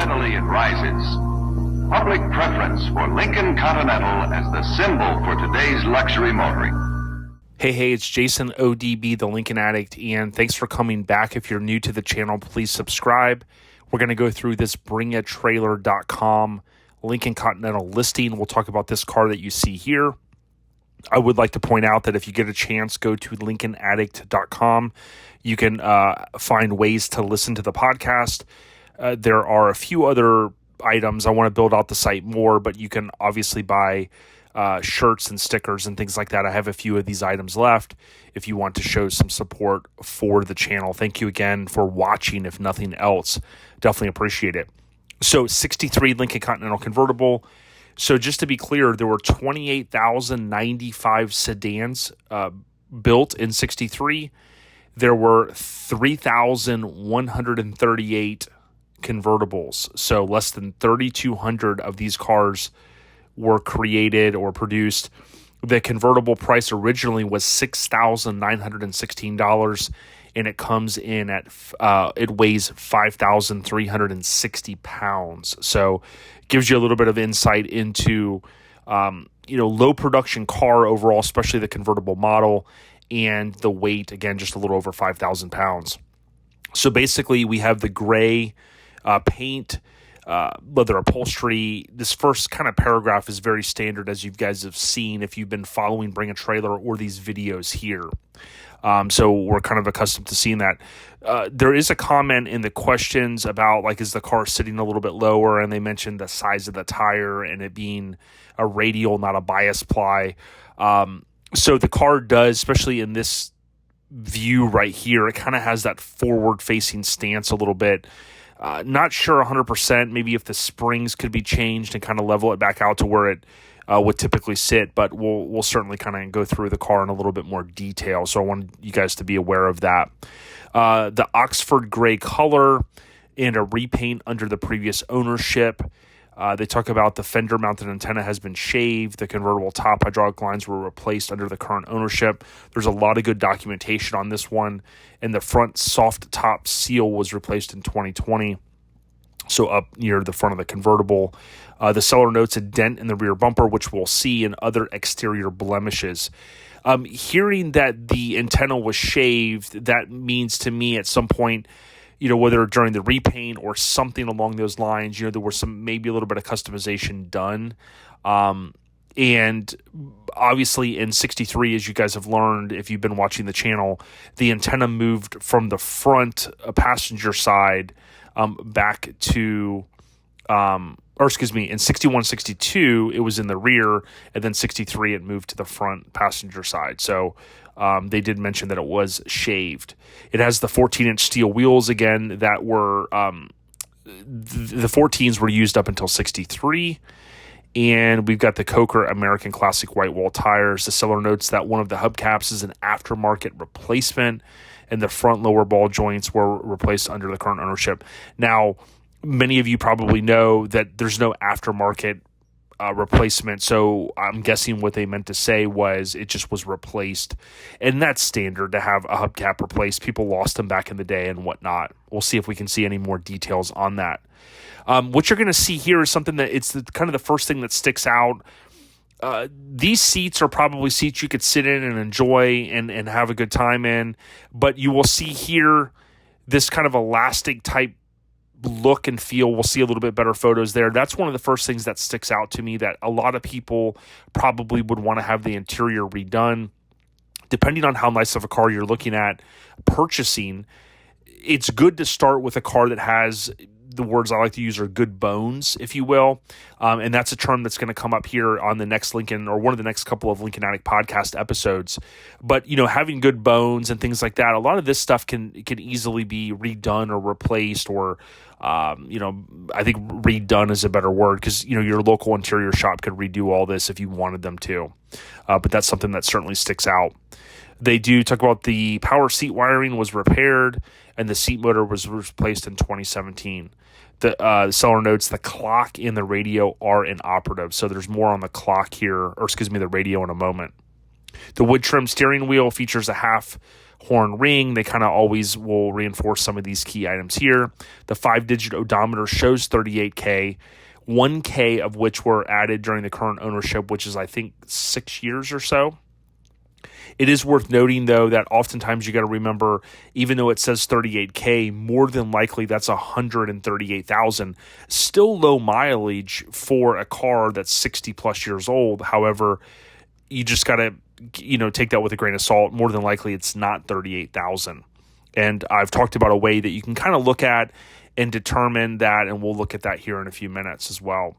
steadily it rises. Public preference for Lincoln Continental as the symbol for today's luxury motoring. Hey, it's Jason ODB, the Lincoln Addict, and thanks for coming back. If you're new to the channel, please subscribe. We're going to go through this bringatrailer.com Lincoln Continental listing. We'll talk about this car that you see here. I would like to point out that if you get a chance, go to lincolnaddict.com. You can find ways to listen to the podcast. There are a few other items. I want to build out the site more, but you can obviously buy shirts and stickers and things like that. I have a few of these items left if you want to show some support for the channel. Thank you again for watching, if nothing else. Definitely appreciate it. So 63 Lincoln Continental Convertible. So just to be clear, there were 28,095 sedans built in 63. There were 3,138 convertibles. So less than 3,200 of these cars were created or produced. The convertible price originally was $6,916, and it comes in at it weighs 5,360 pounds. So gives you a little bit of insight into low production car overall, especially the convertible model, and the weight, again, just a little over 5,000 pounds. So basically we have the gray paint, leather upholstery. This first kind of paragraph is very standard, as you guys have seen if you've been following Bring a Trailer or these videos here. So we're kind of accustomed to seeing that. There is a comment in the questions about, like, is the car sitting a little bit lower? And they mentioned the size of the tire and it being a radial, not a bias ply. So the car does, especially in this view right here, it kind of has that forward-facing stance a little bit. Not sure 100%, maybe if the springs could be changed and kind of level it back out to where it would typically sit, but we'll certainly kind of go through the car in a little bit more detail. So I want you guys to be aware of that. The Oxford gray color and a repaint under the previous ownership. They talk about the fender mounted antenna has been shaved. The convertible top hydraulic lines were replaced under the current ownership. There's a lot of good documentation on this one. And the front soft top seal was replaced in 2020. So up near the front of the convertible. The seller notes a dent in the rear bumper, which we'll see, and other exterior blemishes. Hearing that the antenna was shaved, that means to me at some point, whether during the repaint or something along those lines, there was maybe a little bit of customization done. And obviously in 63, as you guys have learned, if you've been watching the channel, the antenna moved from the front passenger side back to, in 61, 62, it was in the rear, and then 63, it moved to the front passenger side. So they did mention that it was shaved. It has the 14-inch steel wheels again that were, the 14s were used up until 63. And we've got the Coker American Classic white wall tires. The seller notes that one of the hubcaps is an aftermarket replacement, and the front lower ball joints were replaced under the current ownership. Now, many of you probably know that there's no aftermarket replacement, so I'm guessing what they meant to say was it just was replaced, and that's standard to have a hubcap replaced. People lost them back in the day and whatnot. We'll see if we can see any more details on that. What you're going to see here is something that it's kind of the first thing that sticks out. These seats are probably seats you could sit in and enjoy and have a good time in, but you will see here this kind of elastic type look and feel. We'll see a little bit better photos there. That's one of the first things that sticks out to me, that a lot of people probably would want to have the interior redone. Depending on how nice of a car you're looking at purchasing, it's good to start with a car that has, the words I like to use are good bones, if you will. And that's a term that's going to come up here on the next Lincoln, or one of the next couple of Lincoln Addict podcast episodes. But, having good bones and things like that, a lot of this stuff can easily be redone or replaced, or, I think redone is a better word, because, your local interior shop could redo all this if you wanted them to. But that's something that certainly sticks out. They do talk about the power seat wiring was repaired, and the seat motor was replaced in 2017. The seller notes the clock and the radio are inoperative, so there's more on the clock here, the radio in a moment. The wood trim steering wheel features a half horn ring. They kind of always will reinforce some of these key items here. The 5-digit odometer shows 38K, 1K of which were added during the current ownership, which is, I think, 6 years or so. It is worth noting, though, that oftentimes you got to remember, even though it says 38K, more than likely that's 138,000. Still low mileage for a car that's 60 plus years old. However, you just got to, take that with a grain of salt. More than likely it's not 38,000. And I've talked about a way that you can kind of look at and determine that, and we'll look at that here in a few minutes as well.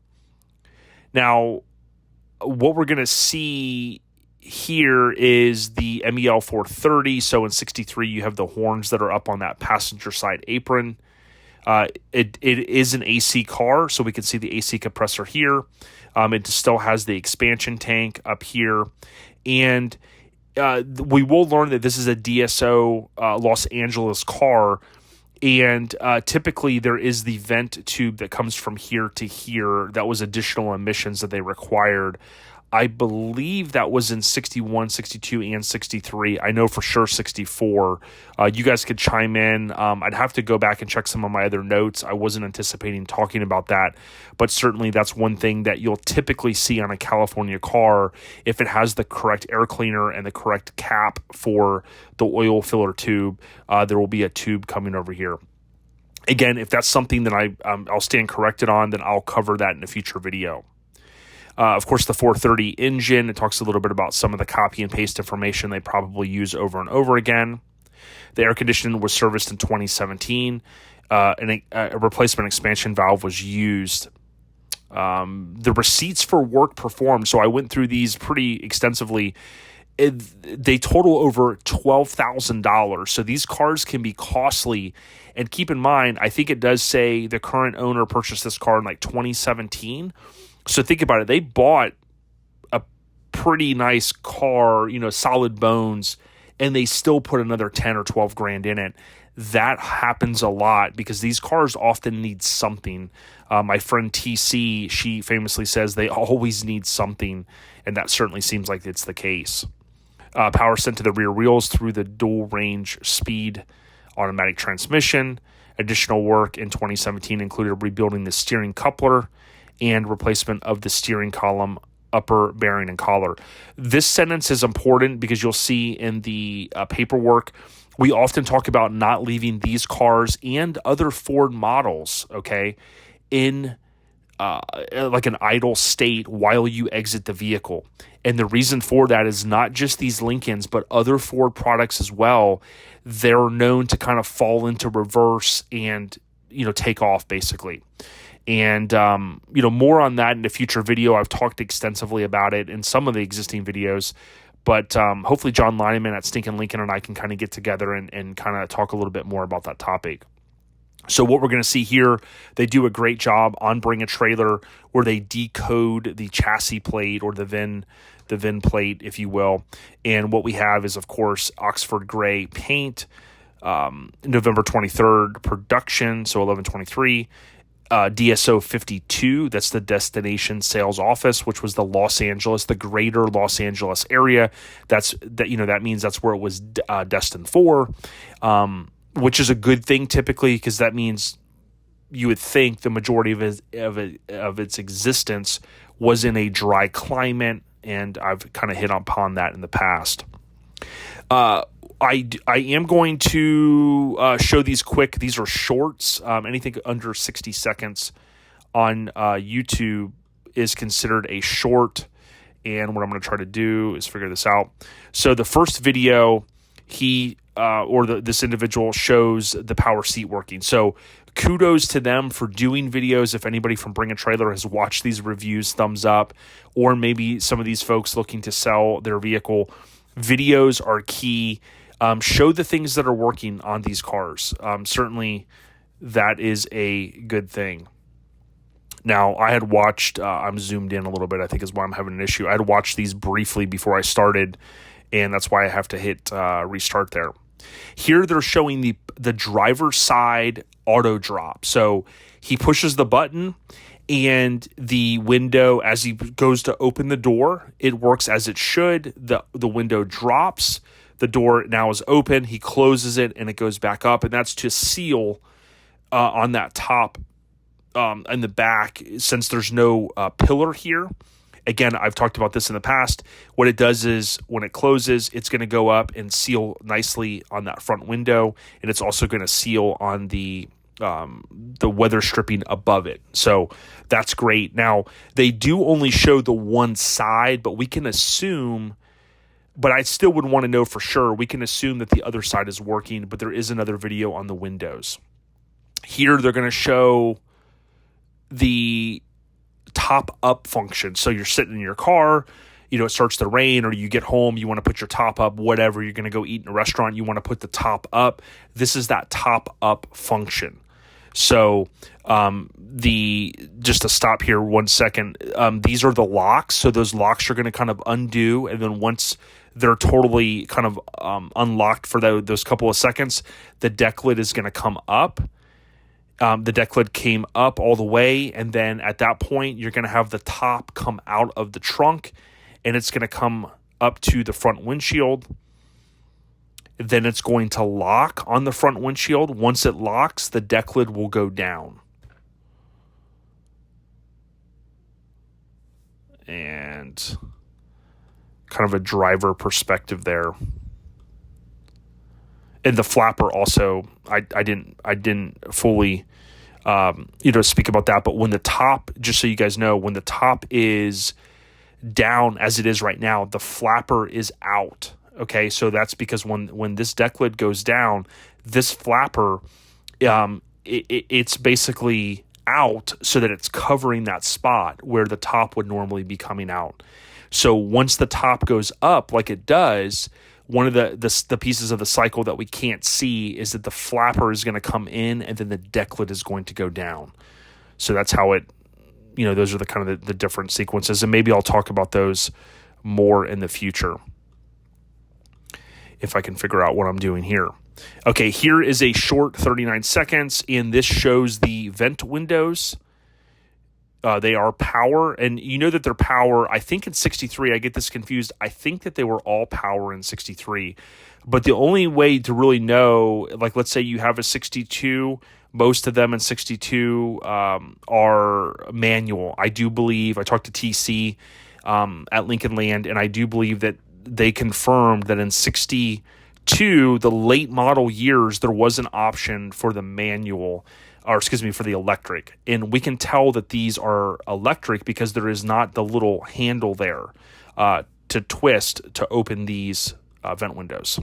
Now, what we're going to see here is the MEL 430. So in 63, you have the horns that are up on that passenger side apron. It is an AC car, so we can see the AC compressor here. It still has the expansion tank up here. And we will learn that this is a DSO Los Angeles car. And typically there is the vent tube that comes from here to here. That was additional emissions that they required. I believe that was in 61, 62, and 63. I know for sure 64. You guys could chime in. I'd have to go back and check some of my other notes. I wasn't anticipating talking about that, but certainly that's one thing that you'll typically see on a California car. If it has the correct air cleaner and the correct cap for the oil filler tube, there will be a tube coming over here. Again, if that's something that I'll stand corrected on, then I'll cover that in a future video. Of course, the 430 engine, it talks a little bit about some of the copy and paste information they probably use over and over again. The air conditioning was serviced in 2017, and a replacement expansion valve was used. The receipts for work performed, so I went through these pretty extensively. They total over $12,000. So these cars can be costly. And keep in mind, I think it does say the current owner purchased this car in like 2017. So think about it. They bought a pretty nice car, solid bones, and they still put another 10 or 12 grand in it. That happens a lot because these cars often need something. My friend TC, she famously says they always need something, and that certainly seems like it's the case. Power sent to the rear wheels through the dual range speed automatic transmission. Additional work in 2017 included rebuilding the steering coupler and replacement of the steering column, upper bearing, and collar. This sentence is important because you'll see in the paperwork, we often talk about not leaving these cars and other Ford models, in like an idle state while you exit the vehicle. And the reason for that is not just these Lincolns, but other Ford products as well. They're known to kind of fall into reverse and, take off basically. And, more on that in a future video. I've talked extensively about it in some of the existing videos, but hopefully John Lineman at Stinkin' Lincoln and I can kind of get together and kind of talk a little bit more about that topic. So what we're going to see here, they do a great job on Bring a Trailer where they decode the chassis plate or the VIN plate, if you will. And what we have is, of course, Oxford Gray paint, November 23rd production, so 11/23. DSO 52, that's the destination sales office, which was the greater Los Angeles area. That means that's where it was destined for, which is a good thing typically, because that means you would think the majority of its existence was in a dry climate, and I've kind of hit upon that in the past. I am going to show these quick. These are shorts. Anything under 60 seconds on YouTube is considered a short. And what I'm going to try to do is figure this out. So the first video, this individual shows the power seat working. So kudos to them for doing videos. If anybody from Bring a Trailer has watched these reviews, thumbs up. Or maybe some of these folks looking to sell their vehicle. Videos are key. Show the things that are working on these cars. Certainly that is a good thing. Now, I had watched, I'm zoomed in a little bit, I think is why I'm having an issue. I had watched these briefly before I started, and that's why I have to hit restart there. Here they're showing the driver's side auto drop. So he pushes the button, and the window, as he goes to open the door, it works as it should. The window drops. the door now is open. He closes it and it goes back up, and that's to seal on that top in the back, since there's no pillar here. Again, I've talked about this in the past. What it does is when it closes, it's going to go up and seal nicely on that front window, and it's also going to seal on the weather stripping above it. So that's great. Now, they do only show the one side, but we can assume, but I still would want to know for sure, we can assume that the other side is working, but there is another video on the windows. Here, they're going to show the top up function. So you're sitting in your car, it starts to rain, or you get home, you want to put your top up, whatever, you're going to go eat in a restaurant, you want to put the top up. This is that top up function. So just to stop here 1 second, these are the locks. So those locks are going to kind of undo, and then once they're totally kind of unlocked for those couple of seconds, the deck lid is going to come up. The deck lid came up all the way, and then at that point, you're going to have the top come out of the trunk, and it's going to come up to the front windshield. Then it's going to lock on the front windshield. Once it locks, the deck lid will go down. And kind of a driver perspective there. And the flapper also, I didn't fully, speak about that. But when the top, just so you guys know, when the top is down as it is right now, the flapper is out. Okay, so that's because when this deck lid goes down, this flapper, it's basically out so that it's covering that spot where the top would normally be coming out. So once the top goes up like it does, one of the pieces of the cycle that we can't see is that the flapper is going to come in and then the deck lid is going to go down. So that's how it, those are the kind of the different sequences. And maybe I'll talk about those more in the future if I can figure out what I'm doing here. Okay, here is a short 39 seconds, and this shows the vent windows. They are power, and you know that they're power. I think in 63, I get this confused. I think that they were all power in 63. But the only way to really know, like let's say you have a 62, most of them in 62 are manual. I do believe, I talked to TC at Lincoln Land, and I do believe that they confirmed that in 62, the late model years, there was an option for the manual, or for the electric. And we can tell that these are electric because there is not the little handle there to twist to open these vent windows.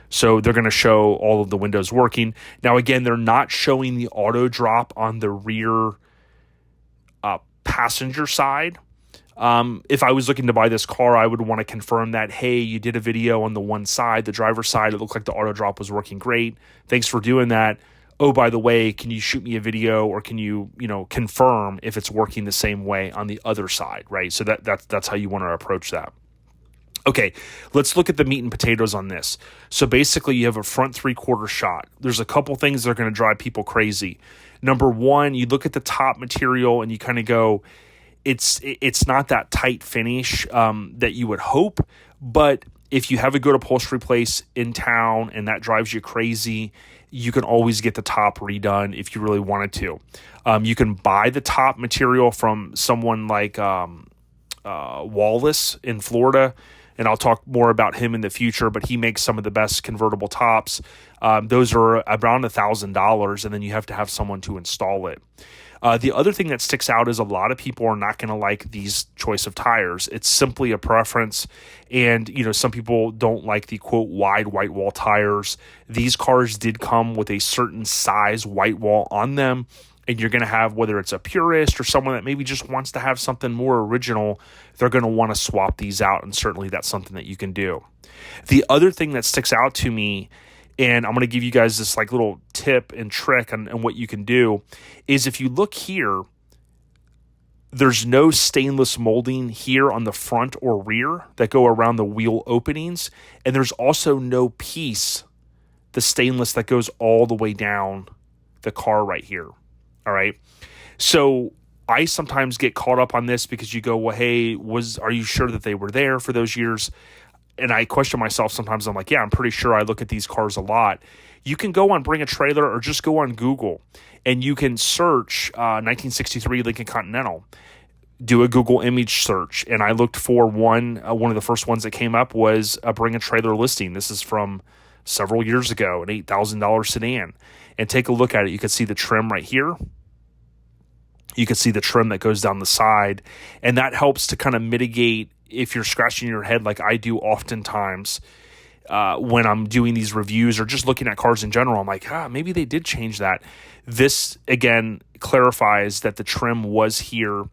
So they're going to show all of the windows working. Now, again, they're not showing the auto drop on the rear passenger side. If I was looking to buy this car, I would want to confirm that, hey, you did a video on the one side, the driver's side. It looked like the auto drop was working great. Thanks for doing that. Oh, by the way, can you shoot me a video, or can you, confirm if it's working the same way on the other side, right? So that's how you want to approach that. Okay, let's look at the meat and potatoes on this. So basically, you have a front three-quarter shot. There's a couple things that are going to drive people crazy. Number one, you look at the top material and you kind of go, it's not that tight finish that you would hope, but if you have a good upholstery place in town and that drives you crazy, you can always get the top redone if you really wanted to. You can buy the top material from someone like Wallace in Florida, and I'll talk more about him in the future, but he makes some of the best convertible tops. Those are around $1,000, and then you have to have someone to install it. The other thing that sticks out is a lot of people are not going to like these choice of tires. It's simply a preference. And, some people don't like the quote wide white wall tires. These cars did come with a certain size white wall on them. And you're going to have, whether it's a purist or someone that maybe just wants to have something more original, they're going to want to swap these out. And certainly that's something that you can do. The other thing that sticks out to me, and I'm going to give you guys this like little tip and trick on what you can do, is if you look here, there's no stainless molding here on the front or rear that go around the wheel openings. And there's also no piece, the stainless, that goes all the way down the car right here. All right. So I sometimes get caught up on this because you go, well, hey, are you sure that they were there for those years? and I question myself sometimes. I'm like, yeah, I'm pretty sure I look at these cars a lot. You can go on Bring a Trailer or just go on Google and you can search 1963 Lincoln Continental. Do a Google image search, and I looked for one of the first ones that came up was a Bring a Trailer listing. This is from several years ago, an $8,000 sedan. And take a look at it. You can see the trim right here. You can see the trim that goes down the side, and that helps to kind of mitigate if you're scratching your head like I do oftentimes when I'm doing these reviews or just looking at cars in general. I'm like, maybe they did change that. This, again, clarifies that the trim was here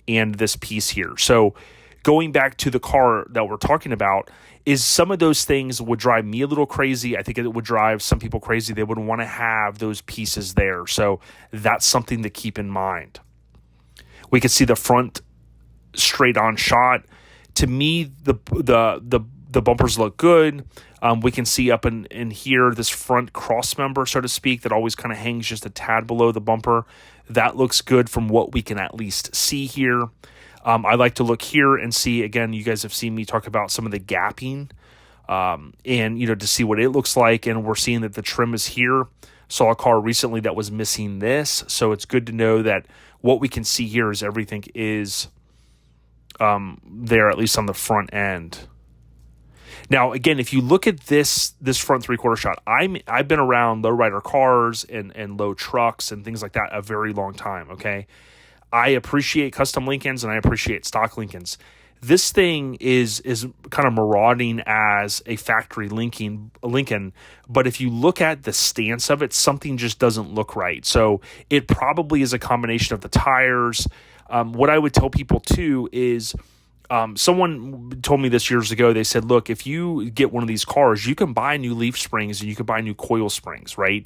and this piece here. So going back to the car that we're talking about, is some of those things would drive me a little crazy. I think it would drive some people crazy. They would want to have those pieces there. So that's something to keep in mind. We can see the front straight on shot. To me, the bumpers look good. We can see up in here this front cross member, so to speak, that always kind of hangs just a tad below the bumper. That looks good from what we can at least see here. I like to look here and see, again, you guys have seen me talk about some of the gapping and, to see what it looks like. And we're seeing that the trim is here. Saw a car recently that was missing this. So it's good to know that what we can see here is everything is there, at least on the front end. Now, again, if you look at this front three-quarter shot, I've been around lowrider cars and low trucks and things like that a very long time, okay? I appreciate custom Lincolns and I appreciate stock Lincolns. This thing is kind of marauding as a factory Lincoln, but if you look at the stance of it, something just doesn't look right. So it probably is a combination of the tires. What I would tell people too is, someone told me this years ago. They said, look, if you get one of these cars, you can buy new leaf springs and you can buy new coil springs, right?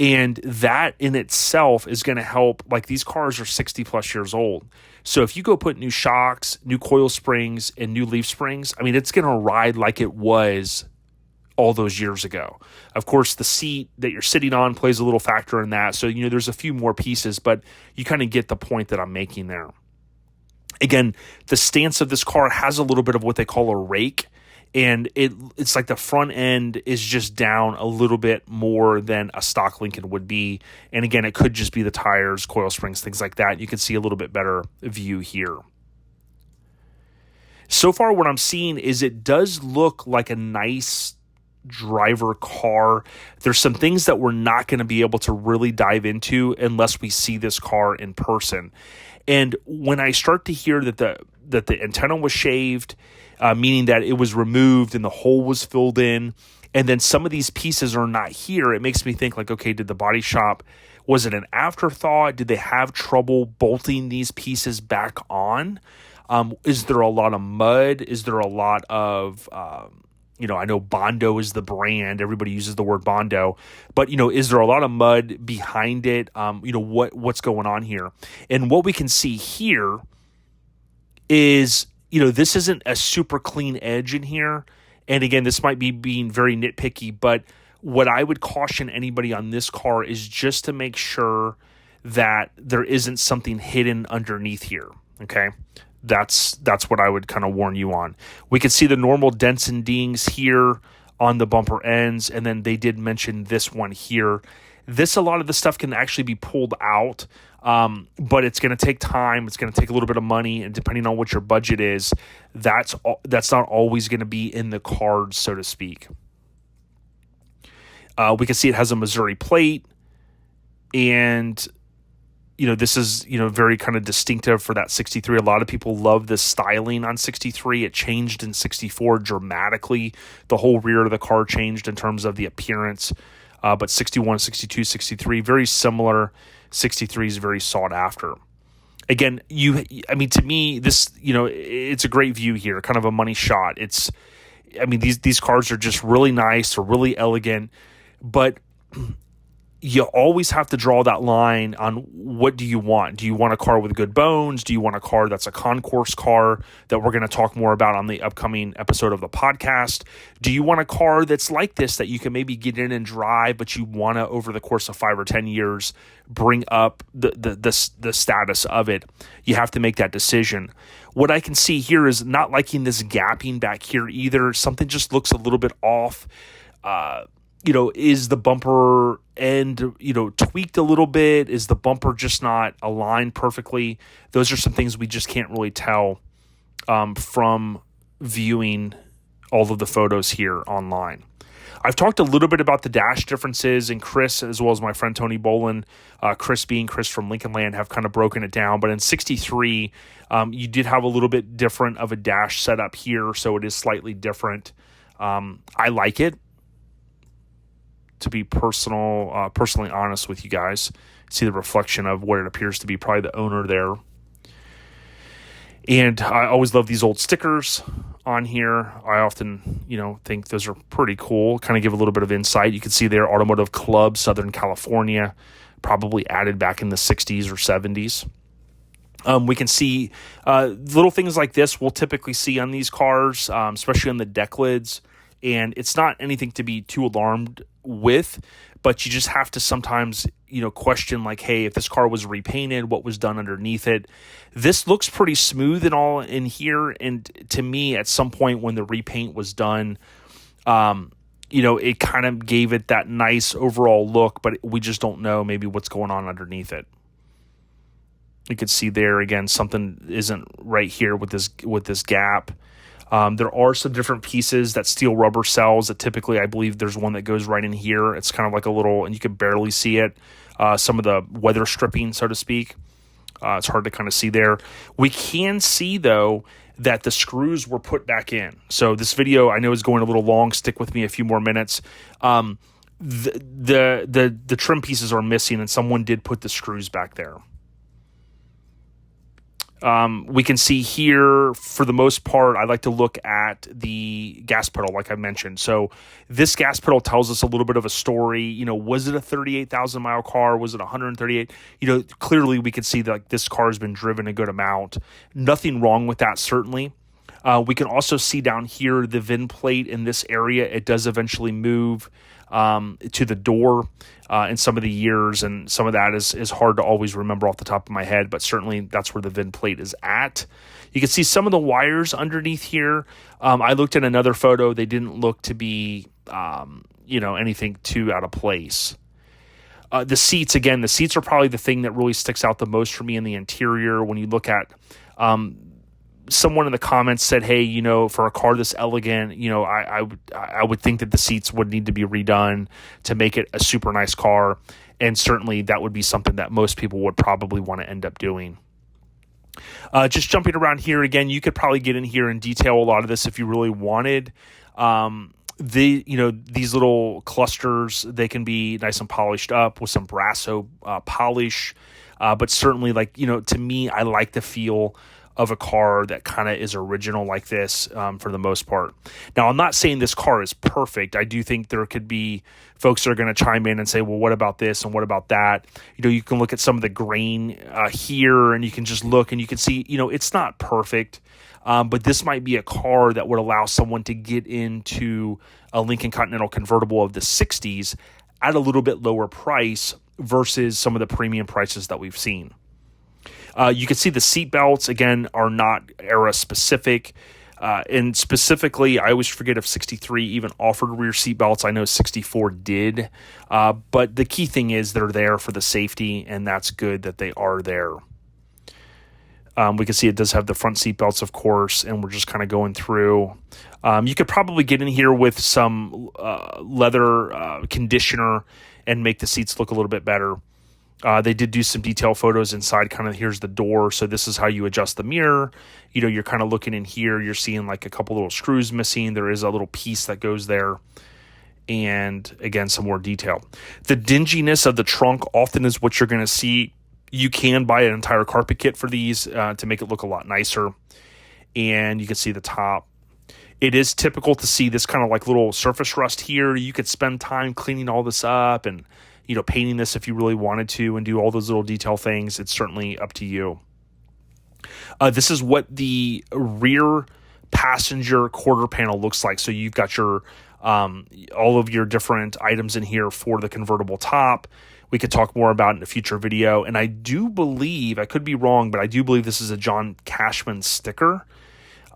And that in itself is going to help. Like, these cars are 60 plus years old. So if you go put new shocks, new coil springs, and new leaf springs, I mean, it's going to ride like it was all those years ago. Of course, the seat that you're sitting on plays a little factor in that. So, there's a few more pieces, but you kind of get the point that I'm making there. Again, the stance of this car has a little bit of what they call a rake, and it's like the front end is just down a little bit more than a stock Lincoln would be. And again, it could just be the tires, coil springs, things like that. You can see a little bit better view here. So far, what I'm seeing is it does look like a nice driver car. There's some things that we're not going to be able to really dive into unless we see this car in person. And when I start to hear that the antenna was shaved, meaning that it was removed and the hole was filled in, and then some of these pieces are not here, it makes me think like, okay, did the body shop, was it an afterthought? Did they have trouble bolting these pieces back on? Is there a lot of mud? Is there a lot of... I know Bondo is the brand. Everybody uses the word Bondo. But, is there a lot of mud behind it? What's going on here? And what we can see here is, this isn't a super clean edge in here. And again, this might be being very nitpicky, but what I would caution anybody on this car is just to make sure that there isn't something hidden underneath here, okay? That's what I would kind of warn you on. We can see the normal dents and dings here on the bumper ends, and then they did mention this one here. A lot of the stuff can actually be pulled out, but it's going to take time. It's going to take a little bit of money, and depending on what your budget is, that's not always going to be in the cards, so to speak. We can see it has a Missouri plate, and this is, very kind of distinctive for that 63. A lot of people love this styling on 63. It changed in 64 dramatically. The whole rear of the car changed in terms of the appearance. But 61, 62, 63, very similar. 63 is very sought after. Again, to me, this, it's a great view here, kind of a money shot. These cars are just really nice or really elegant, but you always have to draw that line on what do you want. Do you want a car with good bones? Do you want a car that's a concourse car that we're going to talk more about on the upcoming episode of the podcast? Do you want a car that's like this that you can maybe get in and drive, but you want to, over the course of 5 or 10 years, bring up the status of it? You have to make that decision. What I can see here is not liking this gapping back here either. Something just looks a little bit off. Is the bumper end, tweaked a little bit? Is the bumper just not aligned perfectly? Those are some things we just can't really tell from viewing all of the photos here online. I've talked a little bit about the dash differences, and Chris, as well as my friend Tony Bolin, Chris from Lincoln Land, have kind of broken it down. But in 63, you did have a little bit different of a dash setup here, so it is slightly different. I like it. To be personally honest with you guys, see the reflection of what it appears to be probably the owner there. And I always love these old stickers on here. I often, think those are pretty cool. Kind of give a little bit of insight. You can see there, Automotive Club, Southern California, probably added back in the 60s or 70s. We can see little things like this we'll typically see on these cars, especially on the deck lids. And it's not anything to be too alarmed with, but you just have to sometimes, question like, hey, if this car was repainted, what was done underneath it? This looks pretty smooth and all in here. And to me, at some point when the repaint was done, it kind of gave it that nice overall look, but we just don't know maybe what's going on underneath it. You can see there again, something isn't right here with this gap. There are some different pieces that steel rubber sells that typically, I believe there's one that goes right in here. It's kind of like a little, and you can barely see it. Some of the weather stripping, so to speak. It's hard to kind of see there. We can see, though, that the screws were put back in. So this video, I know, is going a little long. Stick with me a few more minutes. The trim pieces are missing, and someone did put the screws back there. We can see here, for the most part, I like to look at the gas pedal, like I mentioned. So this gas pedal tells us a little bit of a story. Was it a 38,000 mile car? Was it 138? Clearly we can see that this car has been driven a good amount. Nothing wrong with that, certainly. We can also see down here the VIN plate in this area. It does eventually move to the door in some of the years, and some of that is hard to always remember off the top of my head, but certainly that's where the VIN plate is at. You can see some of the wires underneath here. I looked at another photo. They didn't look to be anything too out of place. The seats are probably the thing that really sticks out the most for me in the interior. When you look at someone in the comments said, hey, for a car this elegant, I would think that the seats would need to be redone to make it a super nice car. And certainly that would be something that most people would probably want to end up doing. Just jumping around here again, you could probably get in here and detail a lot of this if you really wanted. These little clusters, they can be nice and polished up with some Brasso polish. But certainly, to me, I like the feel of a car that kind of is original like this for the most part. Now, I'm not saying this car is perfect. I do think there could be folks that are going to chime in and say, well, what about this and what about that? You can look at some of the grain here, and you can just look and you can see, it's not perfect. But this might be a car that would allow someone to get into a Lincoln Continental Convertible of the 60s at a little bit lower price versus some of the premium prices that we've seen. You can see the seat belts, again, are not era specific. And specifically, I always forget if 63 even offered rear seat belts. I know 64 did. But the key thing is they're there for the safety, and that's good that they are there. We can see it does have the front seat belts, of course, and we're just kind of going through. You could probably get in here with some leather conditioner and make the seats look a little bit better. They did do some detail photos inside. Kind of here's the door. So this is how you adjust the mirror. You're kind of looking in here. You're seeing like a couple little screws missing. There is a little piece that goes there. And again, some more detail. The dinginess of the trunk often is what you're going to see. You can buy an entire carpet kit for these to make it look a lot nicer. And you can see the top. It is typical to see this kind of like little surface rust here. You could spend time cleaning all this up and painting this if you really wanted to and do all those little detail things. It's certainly up to you. This is what the rear passenger quarter panel looks like. So you've got your all of your different items in here for the convertible top. We could talk more about it in a future video. And I do believe, I could be wrong, but I do believe this is a John Cashman sticker.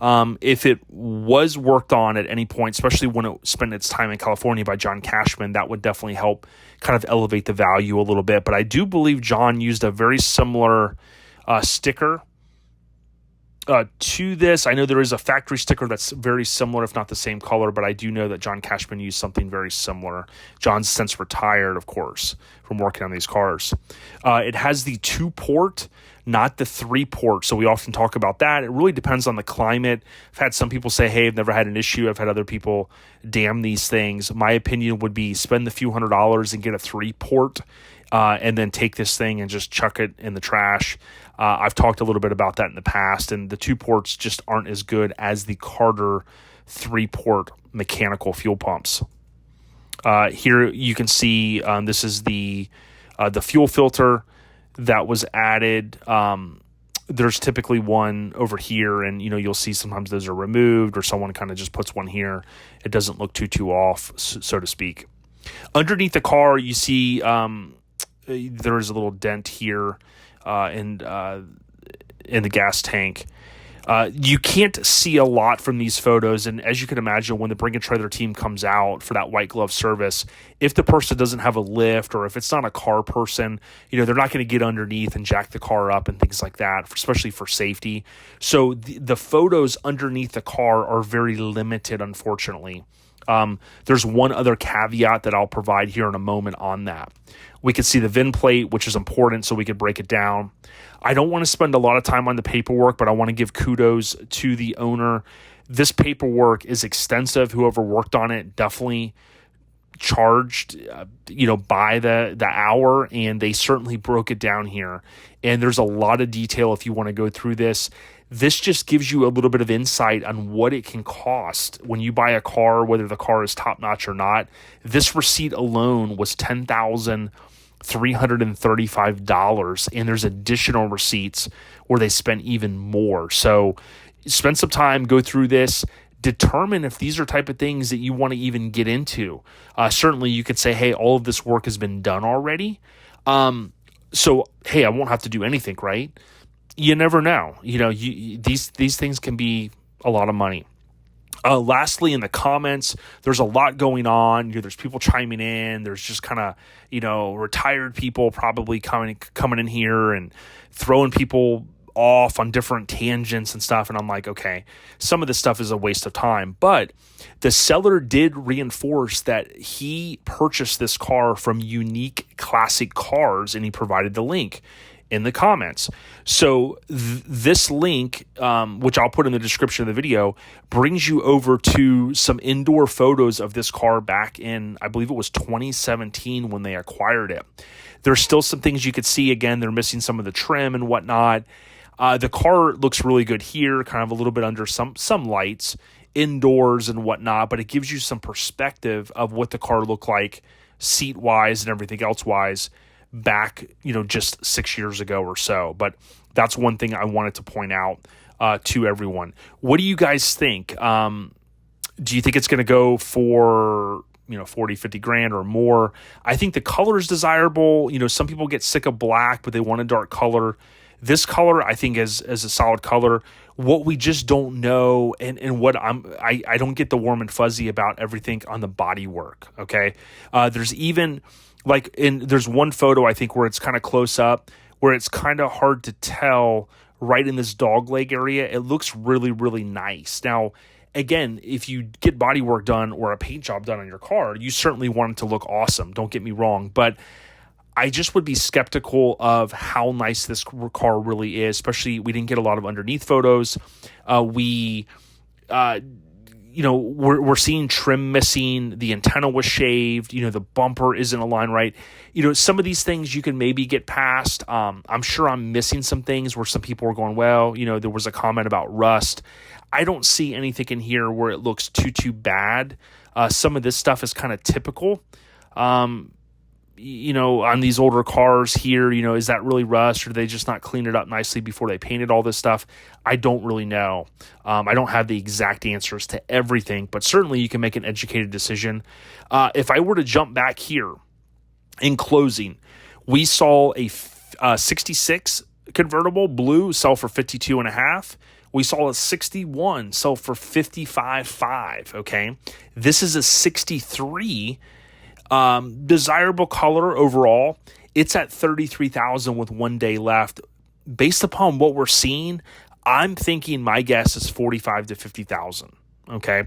If it was worked on at any point, especially when it spent its time in California by John Cashman, that would definitely help kind of elevate the value a little bit. But I do believe John used a very similar sticker to this. I know there is a factory sticker that's very similar, if not the same color, but I do know that John Cashman used something very similar. John's since retired, of course, from working on these cars. It has the 2-port, not the 3-port, so we often talk about that. It really depends on the climate. I've had some people say, hey, I've never had an issue. I've had other people damn these things. My opinion would be spend the few $100s and get a 3-port, and then take this thing and just chuck it in the trash. I've talked a little bit about that in the past, and the 2 ports just aren't as good as the Carter 3-port mechanical fuel pumps. Here you can see this is the fuel filter that was added. There's typically one over here, and you'll see sometimes those are removed, or someone kind of just puts one here. It doesn't look too off, so to speak. Underneath the car, you see there is a little dent here in the gas tank. You can't see a lot from these photos, and as you can imagine, when the Bring a Trailer team comes out for that white glove service, if the person doesn't have a lift, or if it's not a car person, they're not going to get underneath and jack the car up and things like that, especially for safety. So the photos underneath the car are very limited, unfortunately. There's one other caveat that I'll provide here in a moment on that. We could see the VIN plate, which is important, so we could break it down. I don't want to spend a lot of time on the paperwork, but I want to give kudos to the owner. This paperwork is extensive. Whoever worked on it definitely charged, by the hour, and they certainly broke it down here. And there's a lot of detail if you want to go through this. This just gives you a little bit of insight on what it can cost when you buy a car, whether the car is top-notch or not. This receipt alone was $10,335, and there's additional receipts where they spent even more. So spend some time, go through this, determine if these are type of things that you want to even get into. Certainly you could say, hey, all of this work has been done already. So, hey, I won't have to do anything, right? You never know. These things can be a lot of money. Lastly, in the comments, there's a lot going on. There's people chiming in. There's just kind of, retired people probably coming in here and throwing people off on different tangents and stuff. And I'm like, okay, some of this stuff is a waste of time. But the seller did reinforce that he purchased this car from Unique Classic Cars, and he provided the link in the comments. So this link, which I'll put in the description of the video, brings you over to some indoor photos of this car back in, I believe it was 2017 when they acquired it. There's still some things you could see. Again, they're missing some of the trim and whatnot. The car looks really good here, kind of a little bit under some lights, indoors and whatnot, but it gives you some perspective of what the car looked like seat-wise and everything else-wise back, just 6 years ago or so. But that's one thing I wanted to point out to everyone. What do you guys think? Do you think it's going to go for 40, 50 grand or more? I think the color is desirable. Some people get sick of black, but they want a dark color. This color, I think, is a solid color. What we just don't know, and what I don't get the warm and fuzzy about everything on the bodywork. Okay, there's even there's one photo I think where it's kind of close up, where it's kind of hard to tell right in this dog leg area. It looks really, really nice. Now, again, if you get bodywork done or a paint job done on your car, you certainly want it to look awesome. Don't get me wrong, but I just would be skeptical of how nice this car really is, especially we didn't get a lot of underneath photos. We're seeing trim missing. The antenna was shaved. The bumper isn't aligned right. Some of these things you can maybe get past. I'm sure I'm missing some things where some people are going, well, there was a comment about rust. I don't see anything in here where it looks too bad. Some of this stuff is kind of typical. on these older cars here, is that really rust, or do they just not clean it up nicely before they painted all this stuff? I don't really know. I don't have the exact answers to everything, but certainly you can make an educated decision. If I were to jump back here in closing, we saw a 66 convertible blue sell for 52.5. We saw a 61 sell for 55.5. Okay. This is a 63, desirable color overall. It's at 33,000 with 1 day left. Based upon what we're seeing, I'm thinking my guess is 45 to 50,000. Okay.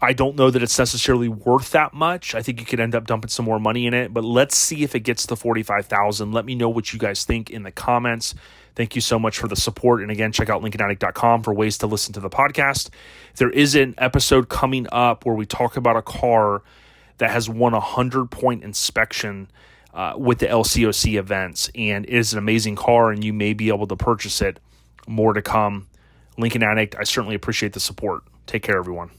I don't know that it's necessarily worth that much. I think you could end up dumping some more money in it, but let's see if it gets to 45,000. Let me know what you guys think in the comments. Thank you so much for the support. And again, check out LincolnAddict.com for ways to listen to the podcast. There is an episode coming up where we talk about a car that has won a 100-point inspection with the LCOC events, and it is an amazing car, and you may be able to purchase it. More to come. Lincoln Addict, I certainly appreciate the support. Take care, everyone.